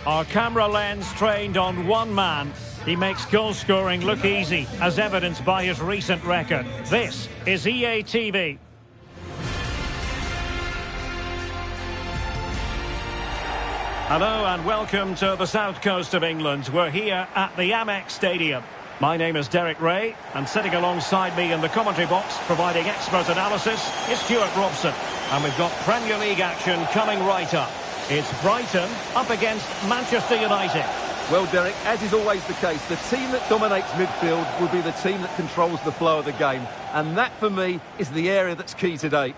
Our camera lens trained on one man. He makes goal scoring look easy, as evidenced by his recent record. This is EA TV. Hello and welcome to the south coast of England. We're here at the Amex Stadium. My name is Derek Ray, and sitting alongside me in the commentary box, providing expert analysis, is Stuart Robson. And we've got Premier League action coming right up. It's Brighton up against Manchester United. Well, Derek, as is always the case, the team that dominates midfield will be the team that controls the flow of the game. And that, for me, is the area that's key today.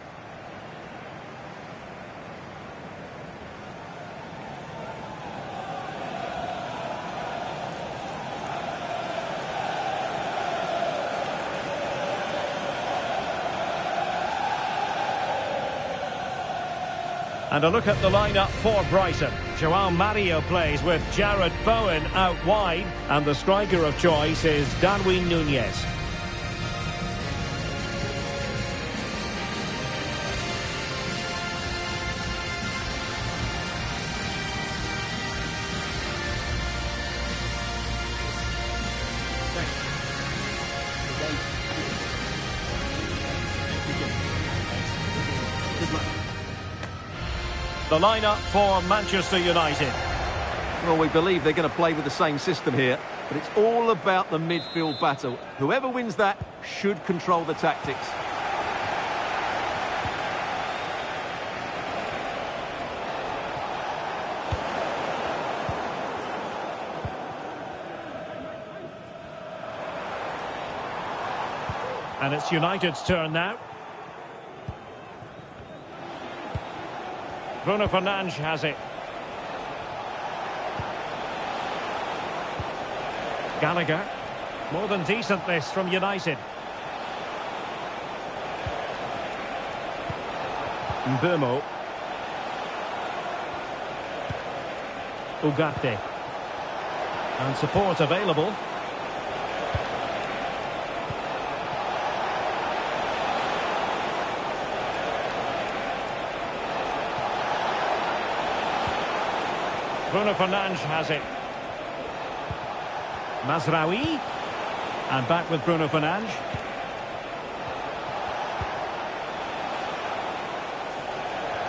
And a look at the lineup for Brighton. Joao Mario plays with Jared Bowen out wide. And the striker of choice is Darwin Núñez. The lineup for Manchester United. Well, we believe they're going to play with the same system here, but it's all about the midfield battle. Whoever wins that should control the tactics. And it's United's turn now. Bruno Fernandes has it. Gallagher. More than decent this from United. Mbeumo. Ugarte. And support available. Bruno Fernandes has it. Mazraoui. And back with Bruno Fernandes.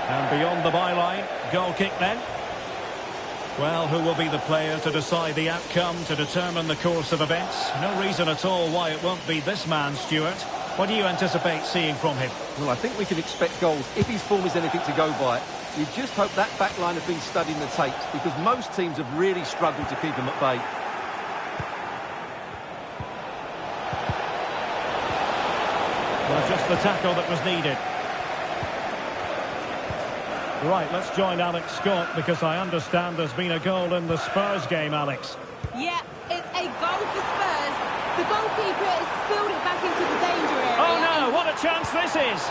And beyond the byline. Goal kick then. Well, who will be the player to decide the outcome, to determine the course of events? No reason at all why it won't be this man, Stuart. What do you anticipate seeing from him? Well, I think we can expect goals if his form is anything to go by. You just hope that back line have been studying the tapes, because most teams have really struggled to keep him at bay. Well, just the tackle that was needed. Right, let's join Alex Scott, because I understand there's been a goal in the Spurs game, Alex. Yeah, it's a goal for Spurs. The goalkeeper has spilled it back into the danger area. Oh no, what a chance this is!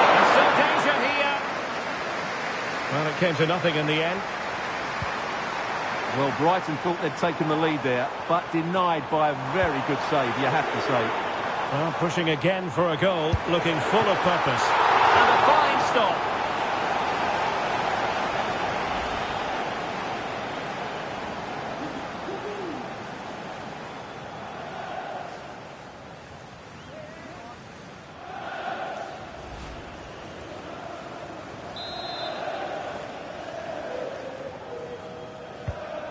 There's some danger here. Well, it came to nothing in the end. Well, Brighton thought they'd taken the lead there, but denied by a very good save, you have to say. Well, pushing again for a goal, looking full of purpose. And a fine stop.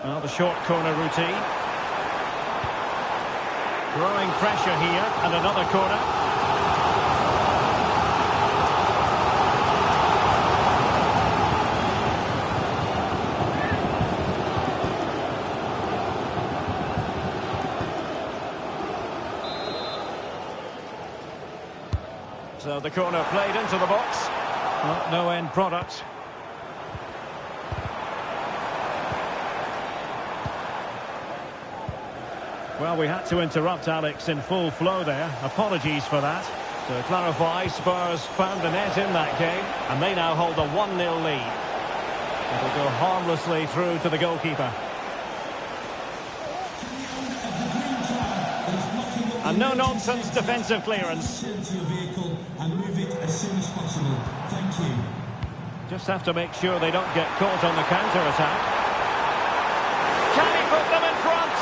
Well, the short corner routine. Growing pressure here, and another corner. So the corner played into the box. Well, no end product. Well, we had to interrupt Alex in full flow there. Apologies for that. To clarify, Spurs found the net in that game, and they now hold a 1-0 lead. It'll go harmlessly through to the goalkeeper. A no-nonsense defensive clearance. Into your vehicle and move it as soon as possible. Thank you. Just have to make sure they don't get caught on the counter-attack. Can he put them in front?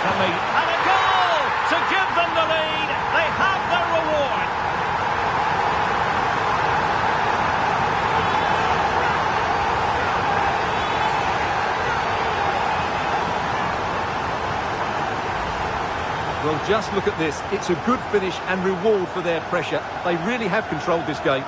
Can they? And a goal to give them the lead. They have their reward. Well, just look at this. It's a good finish and reward for their pressure. They really have controlled this game.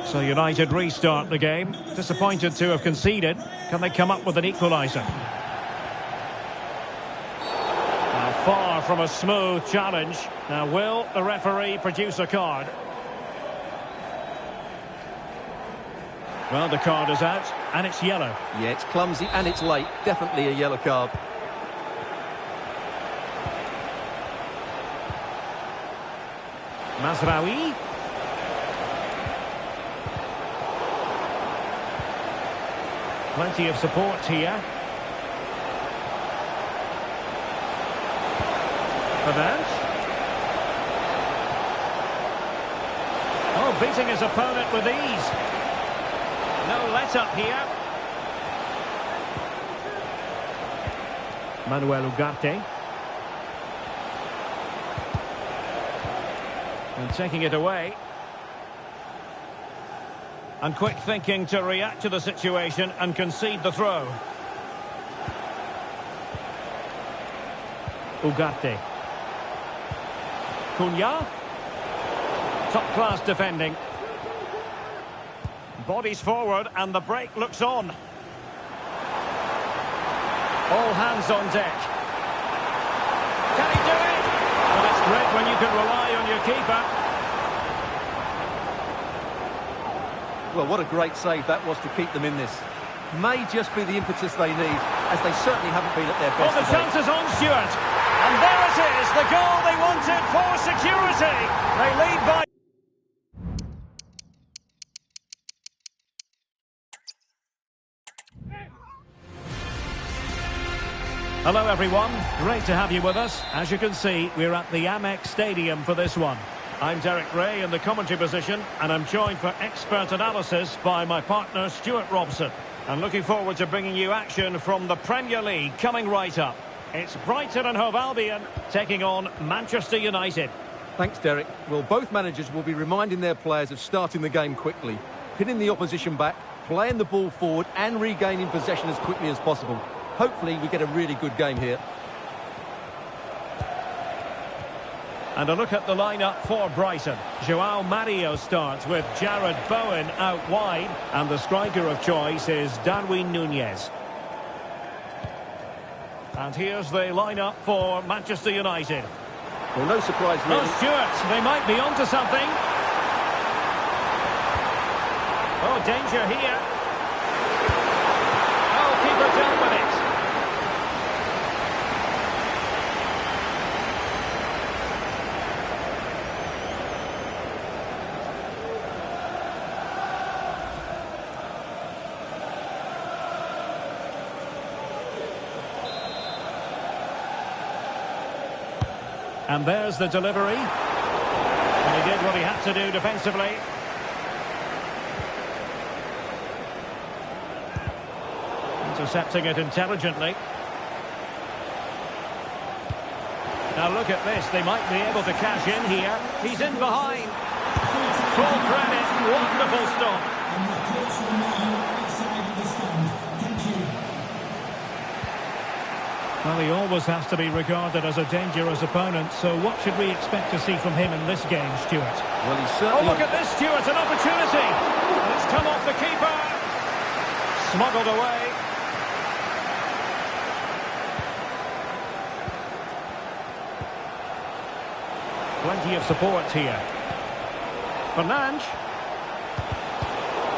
So United restart the game. Disappointed to have conceded. Can they come up with an equaliser? Now, far from a smooth challenge. Now, will the referee produce a card? Well, the card is out, and it's yellow. Yeah, it's clumsy and it's late. Definitely a yellow card. Mazraoui. Plenty of support here. Fernandes. Oh, beating his opponent with ease. No let-up here. Manuel Ugarte. And taking it away. And quick thinking to react to the situation and concede the throw. Ugarte. Cunha. Top-class defending. Bodies forward and the break looks on. All hands on deck. Can he do it? Well, it's great when you can rely on your keeper. Well, what a great save that was to keep them in this. May just be the impetus they need, as they certainly haven't been at their best Oh, the today. chance is on, Stuart. And there it is, the goal they wanted for security. They lead by... Hello, everyone. Great to have you with us. As you can see, we're at the Amex Stadium for this one. I'm Derek Ray in the commentary position, and I'm joined for expert analysis by my partner, Stuart Robson. And looking forward to bringing you action from the Premier League coming right up. It's Brighton and Hove Albion taking on Manchester United. Thanks, Derek. Well, both managers will be reminding their players of starting the game quickly, pinning the opposition back, playing the ball forward and regaining possession as quickly as possible. Hopefully, we get a really good game here. And a look at the lineup for Brighton. João Mario starts with Jared Bowen out wide. And the striker of choice is Darwin Núñez. And here's the lineup for Manchester United. Well, no surprise really. Oh, Stuart, they might be onto something. Oh, danger here. Oh, keeper dealt with it. And there's the delivery. And he did what he had to do defensively. Intercepting it intelligently. Now look at this. They might be able to cash in here. He's in behind. Full credit. Wonderful stop. Well, he always has to be regarded as a dangerous opponent, so what should we expect to see from him in this game, Stuart? Well, he's certainly... Oh, look at this, Stuart, an opportunity! And it's come off the keeper. Smuggled away. Plenty of support here. Fernandes.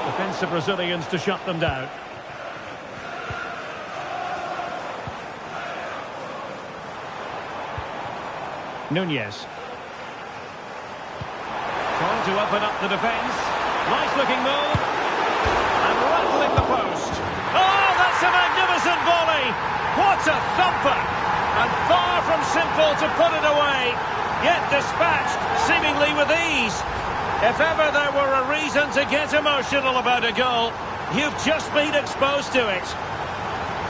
Defensive Brazilians to shut them down. Núñez. Trying to open up the defence. Nice looking move. And rattling along the post. Oh, that's a magnificent volley. What a thumper. And far from simple to put it away, yet dispatched seemingly with ease. If ever there were a reason to get emotional about a goal, you've just been exposed to it.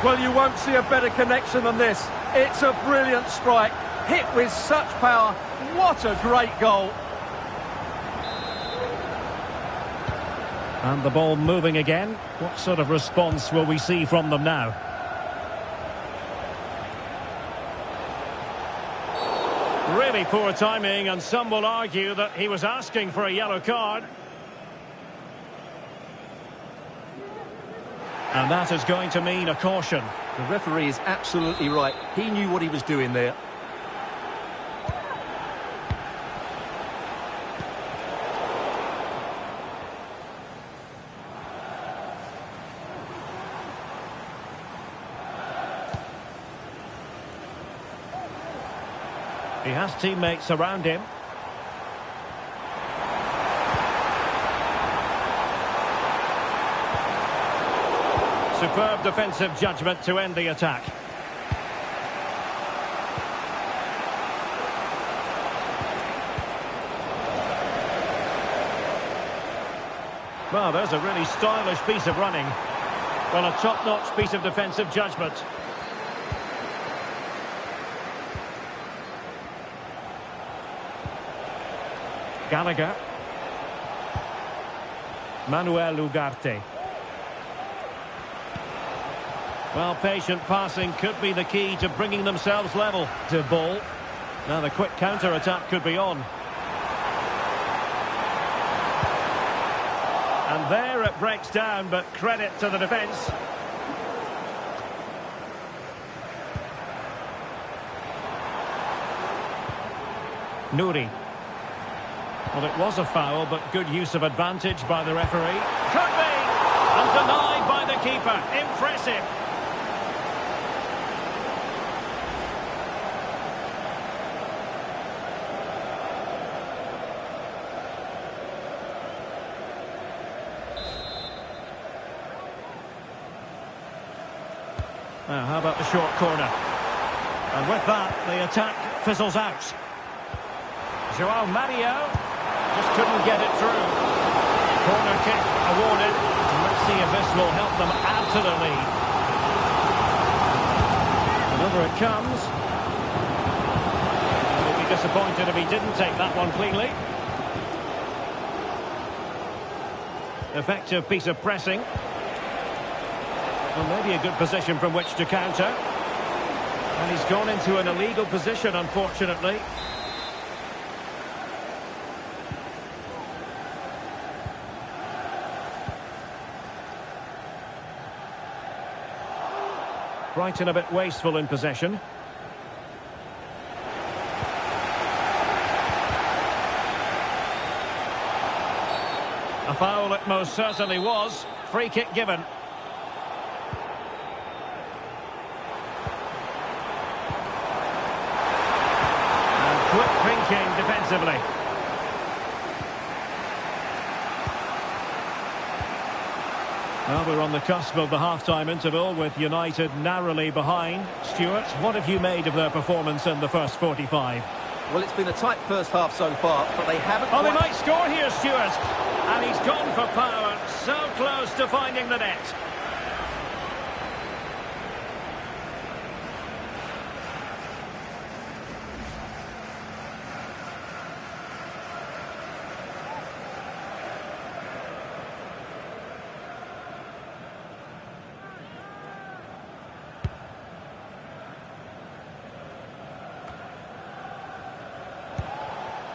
Well, you won't see a better connection than this. It's a brilliant strike, hit with such power. What a great goal. And the ball moving again. What sort of response will we see from them now? Really poor timing, and some will argue that he was asking for a yellow card. And that is going to mean a caution. The referee is absolutely right. He knew what he was doing there. He has teammates around him. Superb defensive judgment to end the attack. Well, there's a really stylish piece of running. Well, a top-notch piece of defensive judgment. Gallagher. Manuel Ugarte. Well, patient passing could be the key to bringing themselves level to ball. Now the quick counter-attack could be on. And there it breaks down, but credit to the defence. Nouri. Well, it was a foul, but good use of advantage by the referee. Could be! And denied by the keeper. Impressive. Now, how about the short corner? And with that, the attack fizzles out. João Mario just couldn't get it through. Corner kick awarded. Let's see if this will help them add to the lead. And over it comes. He'll be disappointed if he didn't take that one cleanly. Effective piece of pressing. Well, maybe a good position from which to counter. And he's gone into an illegal position, unfortunately. Brighton a bit wasteful in possession. A foul it most certainly was. Free kick given. And quick thinking defensively. Well, we're on the cusp of the half-time interval with United narrowly behind. Stuart, what have you made of their performance in the first 45? Well, it's been a tight first half so far, but they haven't... Oh, they might score here, Stuart. And he's gone for power. So close to finding the net.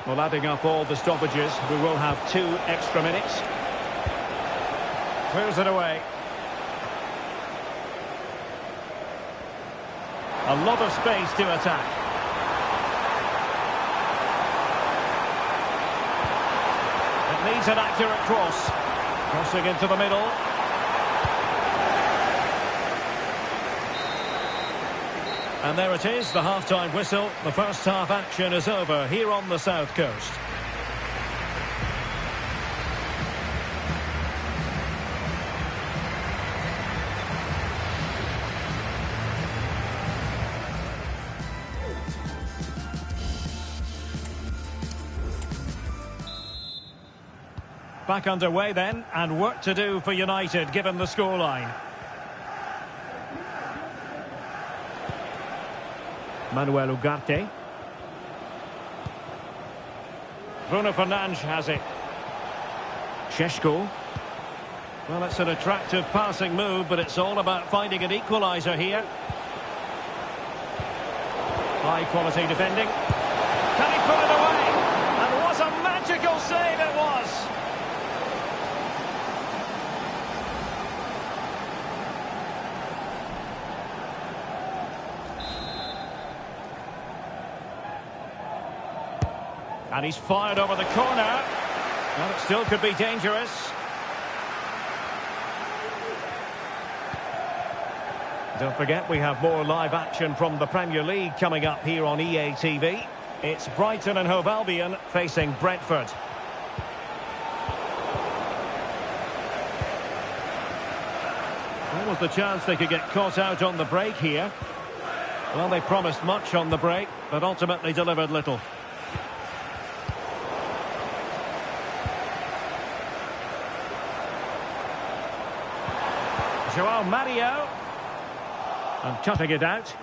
Well, adding up all the stoppages, we will have 2 extra minutes. Clears it away. A lot of space to attack. It needs an accurate cross. Crossing into the middle. And there it is, the half-time whistle. The first half action is over here on the South Coast. Back underway then, and work to do for United, given the scoreline. Manuel Ugarte. Bruno Fernandes has it. Šeško. Well, it's an attractive passing move, but it's all about finding an equaliser here. High quality defending. Can he put it away? And what a magical save it was! And he's fired over the corner. Well, it still could be dangerous. Don't forget, we have more live action from the Premier League coming up here on EA TV. It's Brighton and Hove Albion facing Brentford. What was the chance they could get caught out on the break here? Well, they promised much on the break, but ultimately delivered little. Joao Mario. And cutting it out.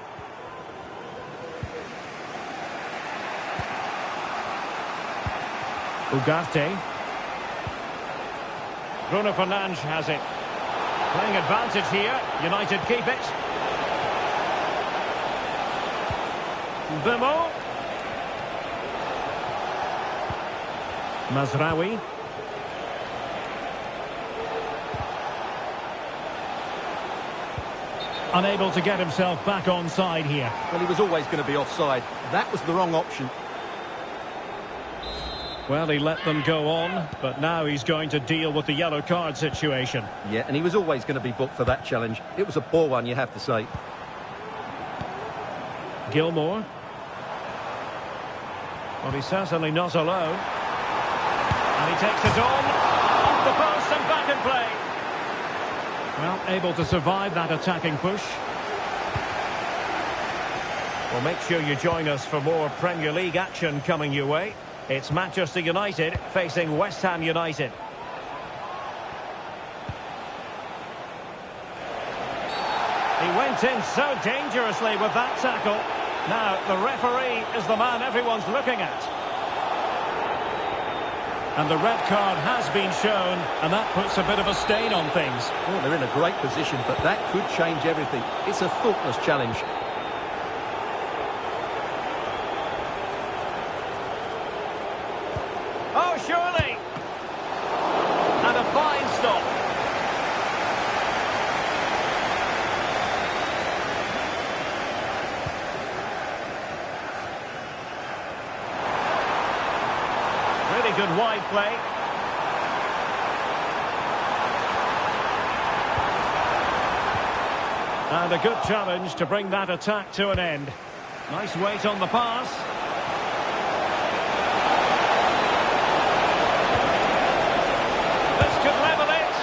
Ugarte. Bruno Fernandes has it. Playing advantage here. United keep it. Bemo. Mazraoui. Unable to get himself back on side here. Well, he was always going to be offside. That was the wrong option. Well, he let them go on, but now he's going to deal with the yellow card situation. Yeah, and he was always going to be booked for that challenge. It was a poor one, you have to say. Gilmore. Well, he's certainly not alone. And he takes it on. Off the post and back in play. Well, able to survive that attacking push. Well, make sure you join us for more Premier League action coming your way. It's Manchester United facing West Ham United. He went in so dangerously with that tackle. Now, the referee is the man everyone's looking at. And the red card has been shown, and that puts a bit of a stain on things. Well, they're in a great position, but that could change everything. It's a thoughtless challenge. Oh, surely! And a fine stop. Really good wide play. And a good challenge to bring that attack to an end. Nice weight on the pass. This could level it.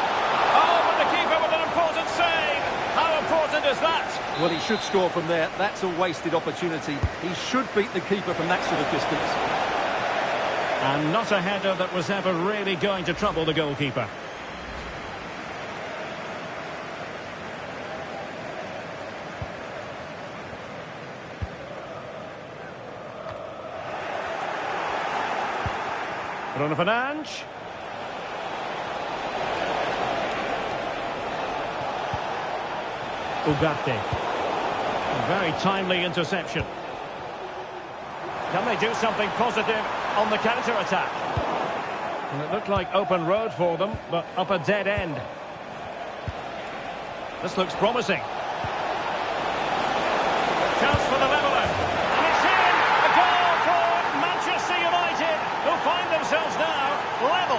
Oh, but the keeper with an important save. How important is that? Well, he should score from there. That's a wasted opportunity. He should beat the keeper from that sort of distance. And not a header that was ever really going to trouble the goalkeeper. Bruno Fernandes. Ugarte. A very timely interception. Can they do something positive on the counter-attack? Well, it looked like open road for them, but up a dead end. This looks promising. Chance for the leveller. And it's in! A goal for Manchester United, who find themselves now level.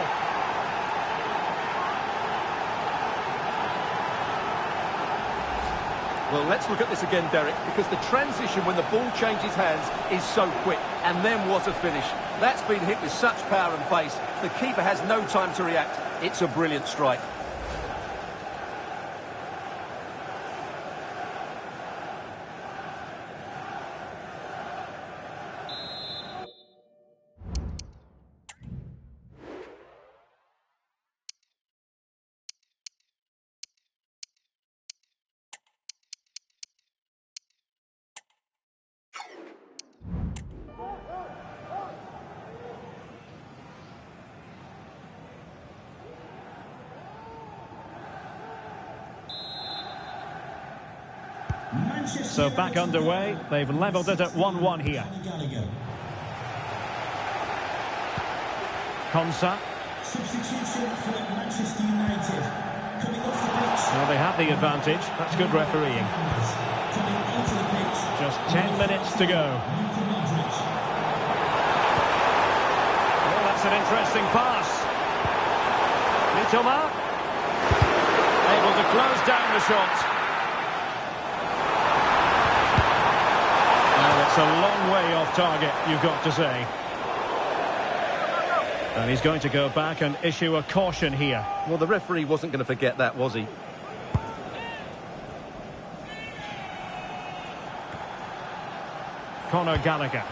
Well, let's look at this again, Derek, because the transition when the ball changes hands is so quick, and then what a finish. That's been hit with such power and pace. The keeper has no time to react. It's a brilliant strike. So back underway. They've levelled it at 1-1 here. Konsa. Substitution for Manchester United. Coming off the pitch. Well, they have the advantage. That's good refereeing. Coming onto the pitch. Just 10 minutes to go. Oh, that's an interesting pass. Mitoma. Able to close down the shot. And it's a long way off target, you've got to say. And he's going to go back and issue a caution here. Well, the referee wasn't going to forget that, was he? Conor Gallagher.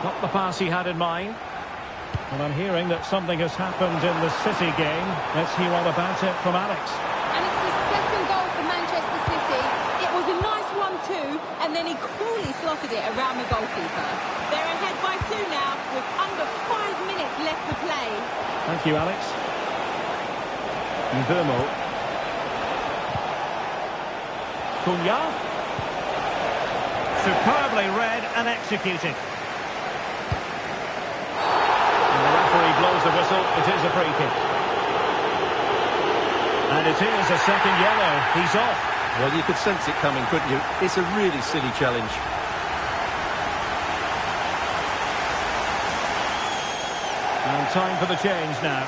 Not the pass he had in mind. And I'm hearing that something has happened in the City game. Let's hear all about it from Alex. And it's his second goal for Manchester City. It was a nice one too, and then he coolly slotted it around the goalkeeper. They're ahead by 2 now, with under 5 minutes left to play. Thank you, Alex. Mbermo. Cunha. Superbly read and executed. And the referee blows the whistle. It is a free kick. And it is a second yellow. He's off. Well, you could sense it coming, couldn't you? It's a really silly challenge. And time for the change now.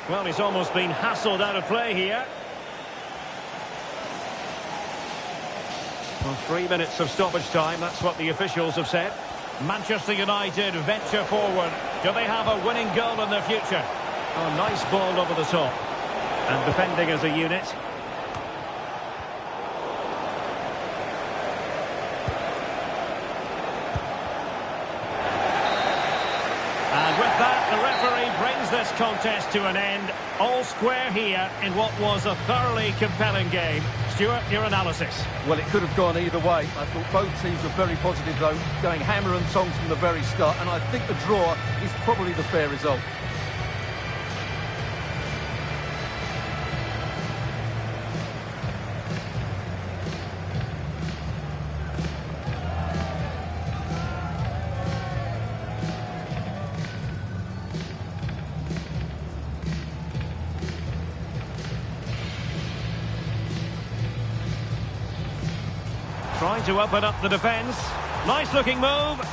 Well, he's almost been hassled out of play here. Well, 3 minutes of stoppage time, that's what the officials have said. Manchester United venture forward. Do they have a winning goal in their future? Oh, nice ball over the top. And defending as a unit. And with that, the referee brings this contest to an end. All square here in what was a thoroughly compelling game. Stuart, your analysis. Well, it could have gone either way. I thought both teams were very positive, though, going hammer and tongs from the very start, and I think the draw is probably the fair result. Trying to open up the defence. Nice looking move.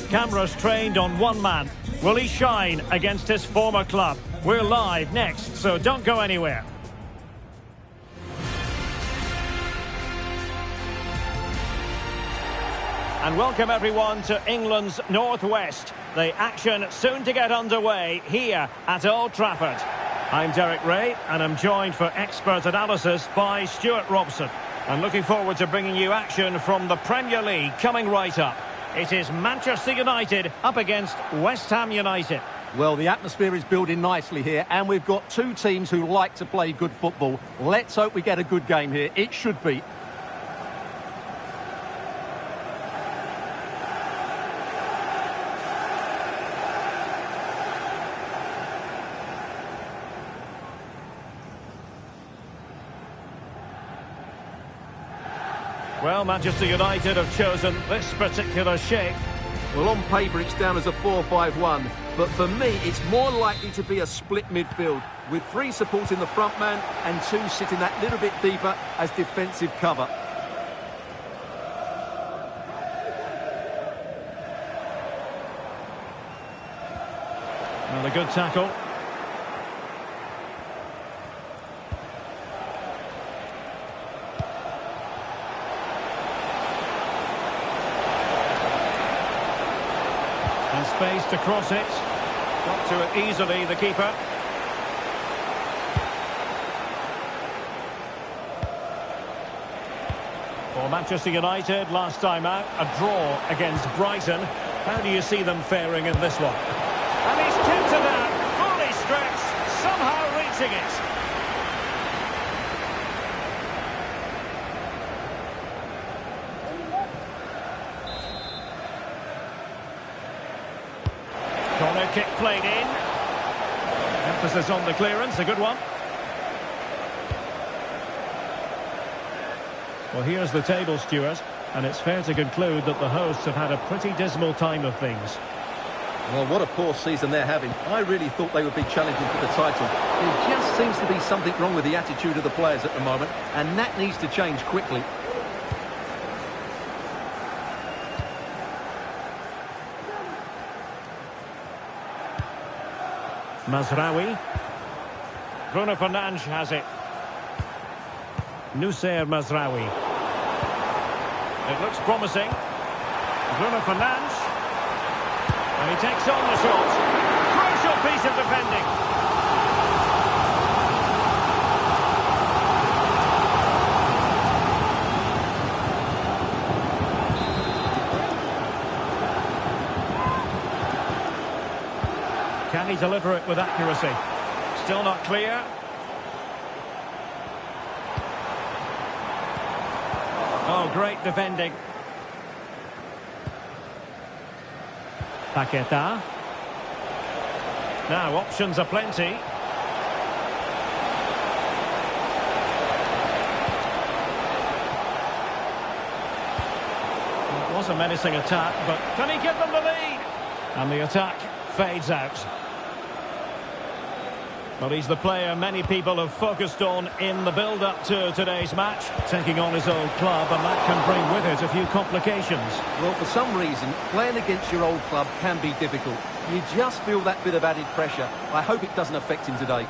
Cameras trained on one man. Will he shine against his former club? We're live next, so don't go anywhere. And welcome everyone to England's Northwest. The action soon to get underway here at Old Trafford. I'm Derek Ray and I'm joined for expert analysis by Stuart Robson. And looking forward to bringing you action from the Premier League coming right up. It is Manchester United up against West Ham United. Well, the atmosphere is building nicely here, and we've got two teams who like to play good football. Let's hope we get a good game here. It should be. Well, Manchester United have chosen this particular shape. Well, on paper, it's down as a 4-5-1. But for me, it's more likely to be a split midfield, with three supporting the front man and two sitting that little bit deeper as defensive cover. Well, a good tackle. And space to cross it. Got to it easily, the keeper. For Manchester United, last time out, a draw against Brighton. How do you see them faring in this one? And he's tipped it out, fully stretched, somehow reaching it. Corner kick played in. Emphasis on the clearance, a good one. Well, here's the table, Stuart, and it's fair to conclude that the hosts have had a pretty dismal time of things. Well, what a poor season they're having. I really thought they would be challenging for the title. There just seems to be something wrong with the attitude of the players at the moment, and that needs to change quickly. Mazraoui. Bruno Fernandes has it. Nusser Mazraoui. It looks promising. Bruno Fernandes. And he takes on the shot. Crucial piece of defending. Can he deliver it with accuracy? Still not clear. Oh, great defending. Paqueta. Now, options are plenty. It was a menacing attack, but can he give them the lead? And the attack fades out. Well, he's the player many people have focused on in the build-up to today's match, taking on his old club, and that can bring with it a few complications. Well, for some reason, playing against your old club can be difficult. You just feel that bit of added pressure. I hope it doesn't affect him today.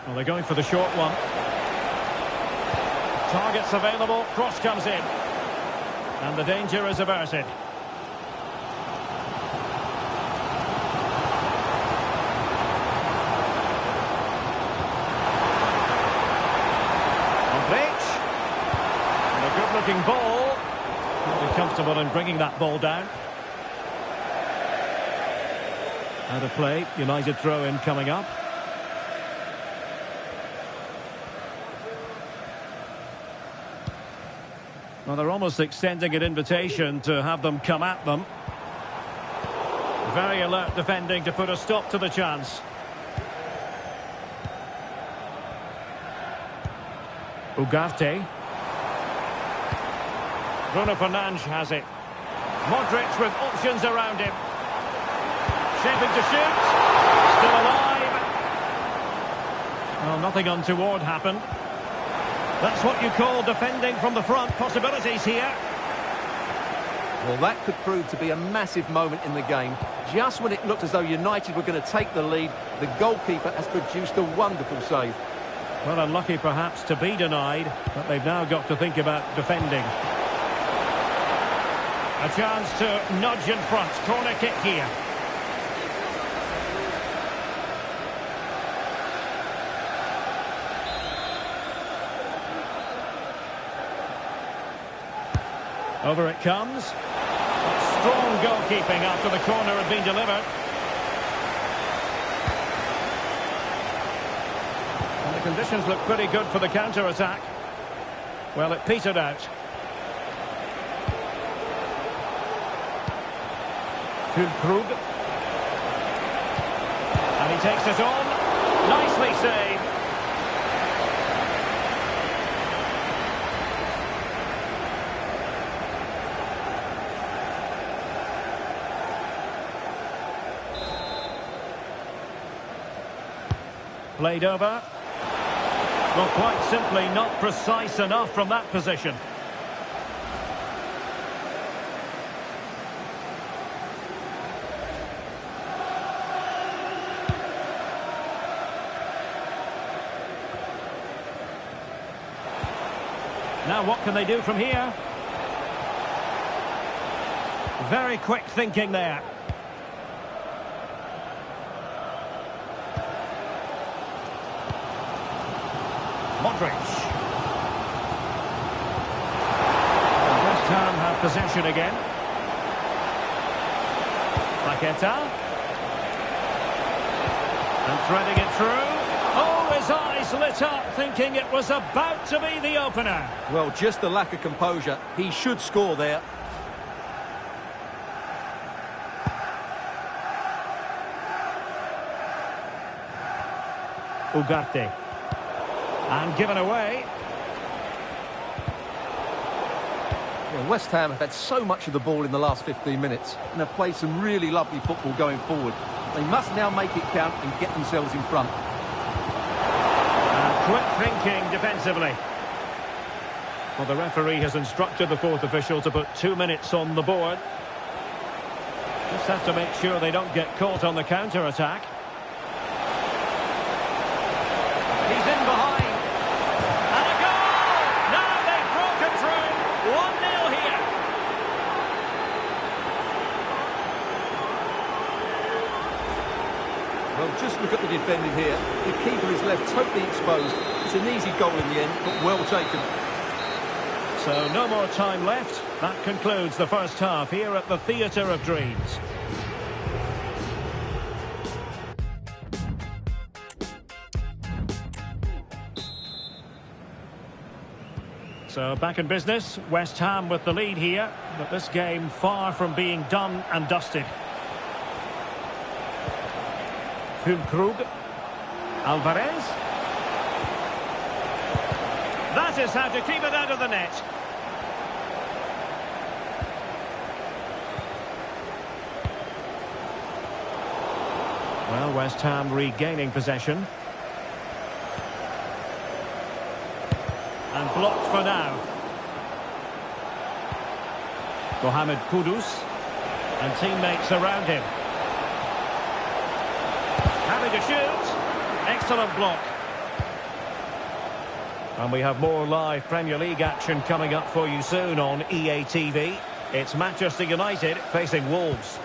Well, they're going for the short one. Targets available, cross comes in. And the danger is averted. On pitch. And a good-looking ball. Really comfortable in bringing that ball down. Out of play, United throw-in coming up. Well, they're almost extending an invitation to have them come at them. Very alert defending to put a stop to the chance. Ugarte. Bruno Fernandes has it. Modric with options around him. Shaping to shoot. Still alive. Well, nothing untoward happened. That's what you call defending from the front. Possibilities here. Well, that could prove to be a massive moment in the game. Just when it looked as though United were going to take the lead, the goalkeeper has produced a wonderful save. Well, unlucky perhaps to be denied, but they've now got to think about defending. A chance to nudge in front. Corner kick here. Over it comes. Strong goalkeeping after the corner had been delivered. And the conditions look pretty good for the counter-attack. Well, it petered out. Füllkrug. And he takes it on. Nicely saved. Played over. Well, quite simply not precise enough from that position. Now what can they do from here? Very quick thinking there. Modric. And West Ham have possession again. Paqueta. And threading it through. Oh, his eyes lit up, thinking it was about to be the opener. Well, just the lack of composure. He should score there. Ugarte. And given away. Well, West Ham have had so much of the ball in the last 15 minutes and have played some really lovely football going forward. They must now make it count and get themselves in front. And quick thinking defensively. Well, the referee has instructed the fourth official to put 2 minutes on the board. Just have to make sure they don't get caught on the counter-attack. He's in behind. And a goal! Now they've broken through. 1-0 here. Well, just look at the defending here. The keeper is left totally exposed. It's an easy goal in the end, but well taken. So no more time left. That concludes the first half here at the Theatre of Dreams. So back in business, West Ham with the lead here, but this game far from being done and dusted. Füllkrug. Alvarez. That is how to keep it out of the net. Well, West Ham regaining possession. And blocked for now. Mohamed Kudus. And teammates around him. Having to shoot. Excellent block. And we have more live Premier League action coming up for you soon on EA TV. It's Manchester United facing Wolves.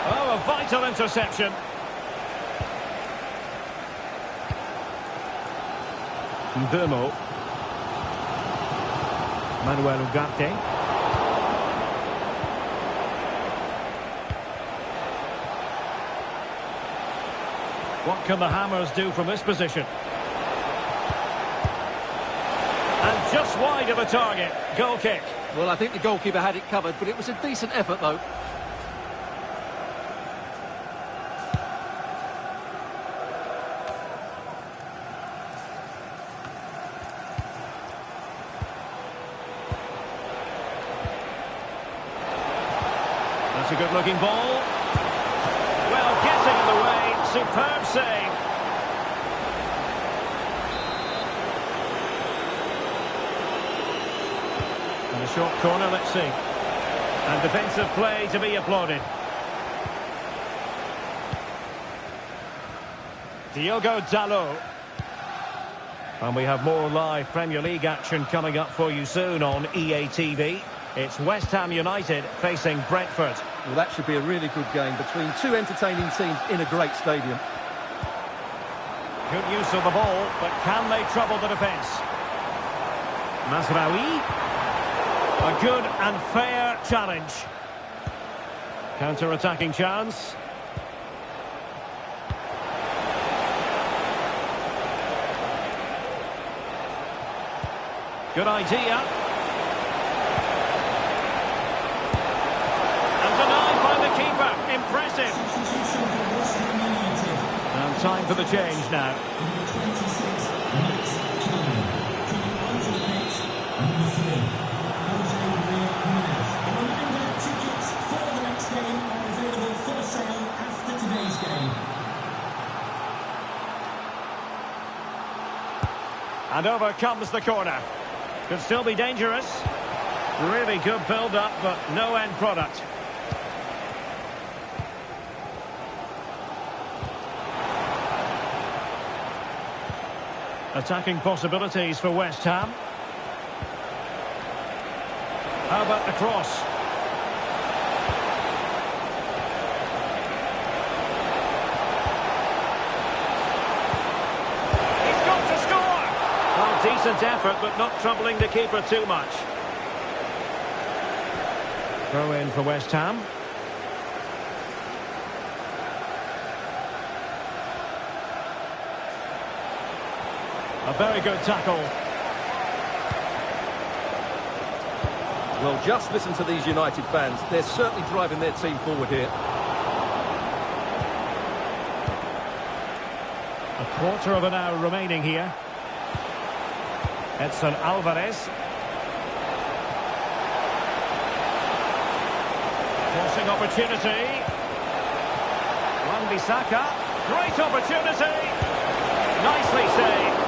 Oh, a vital interception. Burmo. Manuel Ugarte. What can the Hammers do from this position? And just wide of the target. Goal kick. Well, I think the goalkeeper had it covered, but it was a decent effort, though. That's a good-looking ball. Well, getting in the way, superb save. And a short corner, let's see. And defensive play to be applauded. Diogo Dalot. And we have more live Premier League action coming up for you soon on EA TV. It's West Ham United facing Brentford. Well, that should be a really good game between two entertaining teams in a great stadium. Good use of the ball, but can they trouble the defence? Mazraoui. A good and fair challenge. Counter-attacking chance. Good idea. And denied by the keeper. Impressive. And time for the change now. And over comes the corner. Could still be dangerous. Really good build-up, but no end product. Attacking possibilities for West Ham. How about the cross? Decent effort, but not troubling the keeper too much. Throw in for West Ham. A very good tackle. Well, just listen to these United fans. They're certainly driving their team forward here. A quarter of an hour remaining here. Edson Alvarez. Crossing opportunity. Wan-Bissaka. Great opportunity. Nicely saved.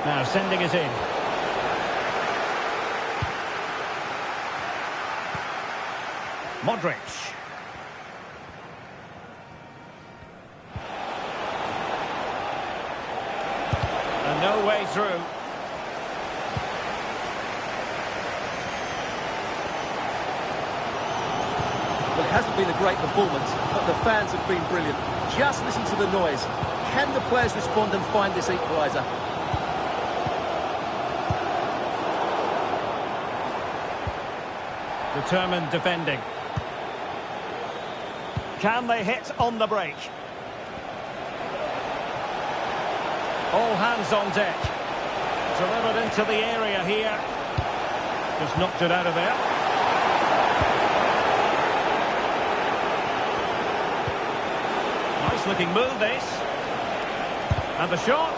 Now sending it in. Modric. And no way through. Well, it hasn't been a great performance, but the fans have been brilliant. Just listen to the noise. Can the players respond and find this equaliser? Determined defending. Can they hit on the break? All hands on deck. Delivered into the area here. Just knocked it out of there. Nice looking move this. And the shot.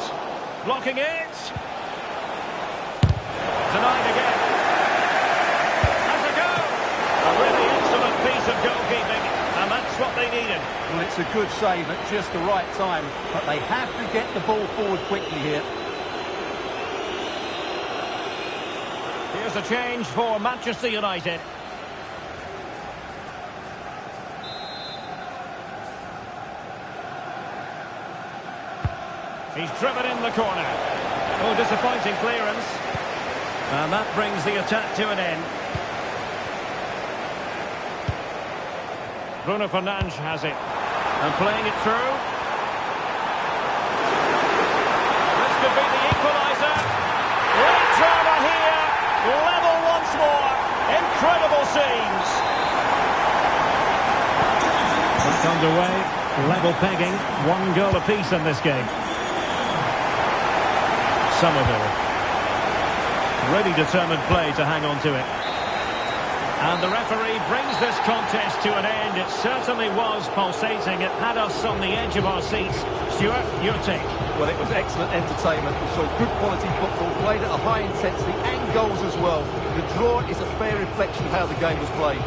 Blocking it. Denied again. Has a go. A really excellent piece of goalkeeping. And that's what they needed. Well, it's a good save at just the right time, but they have to get the ball forward quickly here. Here's a change for Manchester United. He's driven in the corner. Oh, disappointing clearance. And that brings the attack to an end. Bruno Fernandes has it. And playing it through. This could be the equaliser. Great drama here. Level once more. Incredible scenes. Back underway. Level pegging. 1 goal apiece in this game. Somerville. Really determined play to hang on to it. And the referee brings this contest to an end. It certainly was pulsating. It had us on the edge of our seats. Stuart, your take. Well, it was excellent entertainment. We saw good quality football, played at a high intensity and goals as well. The draw is a fair reflection of how the game was played.